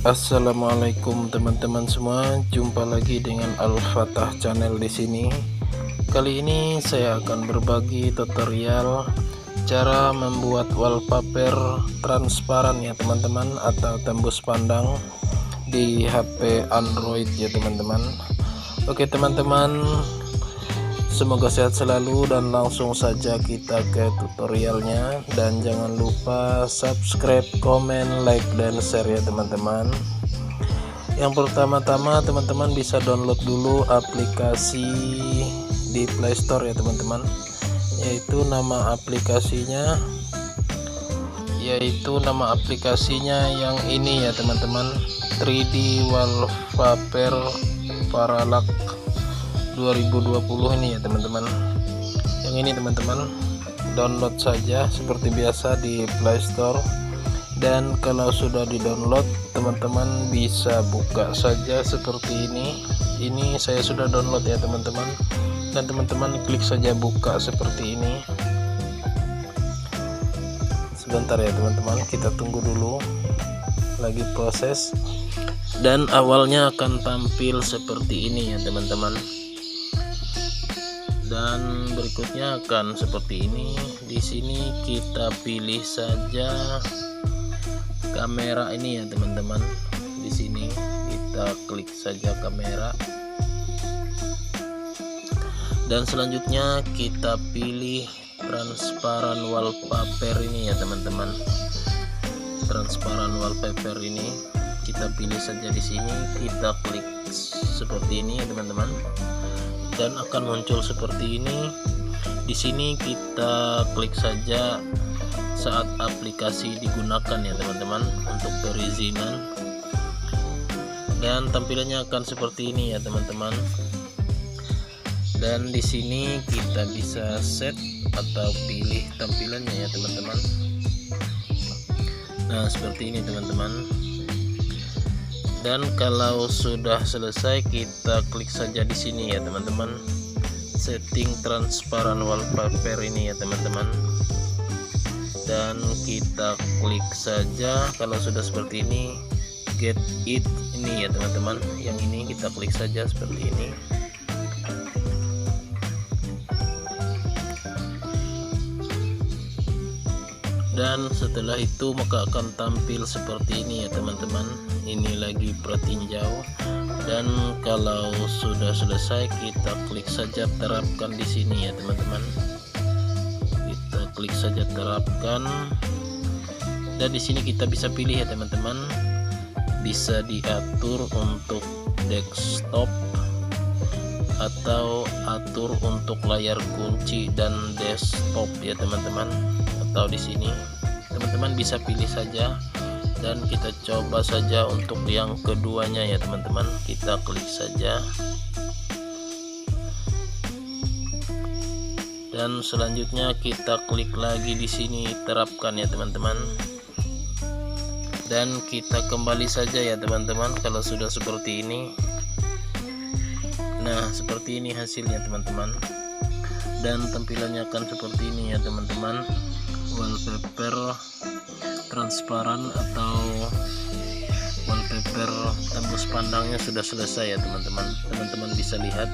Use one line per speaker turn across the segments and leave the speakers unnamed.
Assalamualaikum teman-teman semua, jumpa lagi dengan Al-Fatah Channel di sini. Kali ini saya akan berbagi tutorial cara membuat wallpaper transparan ya teman-teman, atau tembus pandang di HP Android ya teman-teman. Oke teman-teman, semoga sehat selalu dan langsung saja kita ke tutorialnya. Dan jangan lupa subscribe, komen, like, dan share ya teman-teman. Yang pertama-tama teman-teman bisa download dulu aplikasi di Play Store ya teman-teman, yaitu nama aplikasinya yang ini ya teman-teman, 3D Wallpaper Parallax 2020 ini ya teman-teman. Yang ini teman-teman, download saja seperti biasa di Play Store. Dan kalau sudah di download, teman-teman bisa buka saja seperti ini. Ini saya sudah download ya teman-teman, dan teman-teman klik saja buka seperti ini. Sebentar ya teman-teman, kita tunggu dulu, lagi proses. Dan awalnya akan tampil seperti ini ya teman-teman, dan berikutnya akan seperti ini. Di sini kita pilih saja kamera ini ya teman-teman. Di sini kita klik saja kamera, dan selanjutnya kita pilih transparan wallpaper ini ya teman-teman. Transparan wallpaper ini kita pilih saja di sini, kita klik seperti ini ya teman-teman, dan akan muncul seperti ini. Di sini kita klik saja saat aplikasi digunakan ya teman-teman untuk perizinan, dan tampilannya akan seperti ini ya teman-teman. Dan di sini kita bisa set atau pilih tampilannya ya teman-teman. Nah seperti ini teman-teman. Dan kalau sudah selesai, kita klik saja di sini ya teman-teman, setting transparan wallpaper ini ya teman-teman, dan kita klik saja. Kalau sudah seperti ini, get it ini ya teman-teman, yang ini kita klik saja seperti ini. Dan setelah itu maka akan tampil seperti ini ya teman-teman. Ini lagi pratinjau. Dan kalau sudah selesai, kita klik saja terapkan di sini ya teman-teman. Kita klik saja terapkan, dan di sini kita bisa pilih ya teman-teman, bisa diatur untuk desktop atau atur untuk layar kunci dan desktop ya teman-teman. Atau di sini teman-teman bisa pilih saja, dan kita coba saja untuk yang keduanya ya teman-teman. Kita klik saja, dan selanjutnya kita klik lagi di sini terapkan ya teman-teman, dan kita kembali saja ya teman-teman kalau sudah seperti ini. Nah seperti ini hasilnya teman-teman, dan tampilannya akan seperti ini ya teman-teman. Wallpaper transparan atau wallpaper tembus pandangnya sudah selesai ya teman-teman. Teman-teman bisa lihat,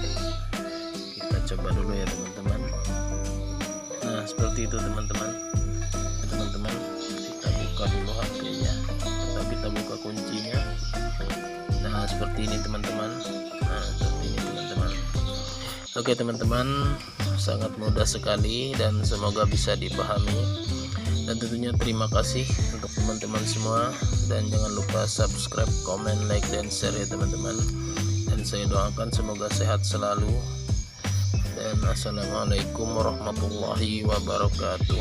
kita coba dulu ya teman-teman. Nah seperti itu teman-teman. Teman-teman kita buka dulu HP-nya, atau kita buka kuncinya. Nah seperti ini teman-teman. Nah seperti ini teman-teman. Oke teman-teman, sangat mudah sekali dan semoga bisa dipahami. Dan tentunya terima kasih untuk teman-teman semua, dan jangan lupa subscribe, komen, like, dan share ya teman-teman. Dan saya doakan semoga sehat selalu, dan assalamualaikum warahmatullahi wabarakatuh.